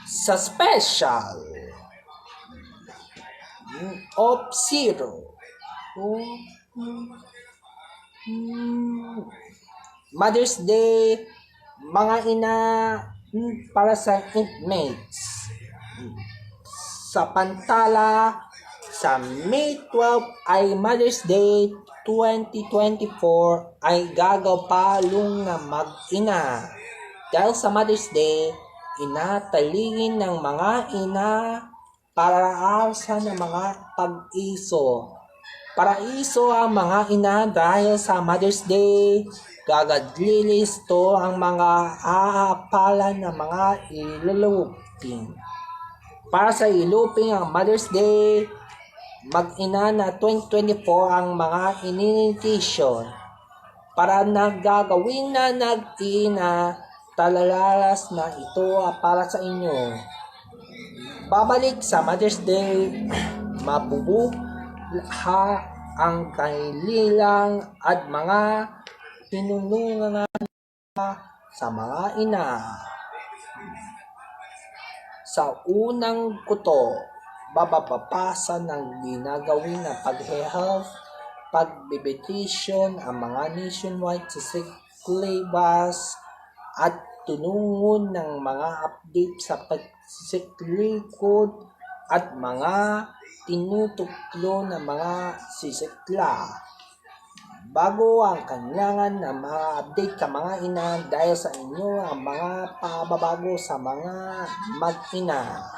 sa special of zero. Mother's Day, mga ina, para sa inmates. Sa Pantala, sa May 12 ay Mother's Day 2024 ay gagawpalong na mag-ina. Dahil sa Mother's Day, inatalingin ng mga ina para sa ng mga pag-iso. Paraiso ang mga ina dahil sa Mother's Day, gagadlilisto ang mga aapalan ng mga iluluping. Para sa iluping ang Mother's Day, mag-ina na 2024 ang mga invitation. Para nagagawin na nag-ina, talalalas na ito para sa inyo. Babalik sa Mother's Day, mabubuha ang kanilang at mga pinunungan sa mga ina. Sa unang kuto, bababasa ng ginagawin na pag-health, pag-petition ang mga nationwide sa syllabus at tunungon ng mga update sa pagsisiklikod at mga tinutuklo ng mga sisikla. Bago ang kailangan na mga update sa mga ina dahil sa inyo ang mga pababago sa mga mag-ina.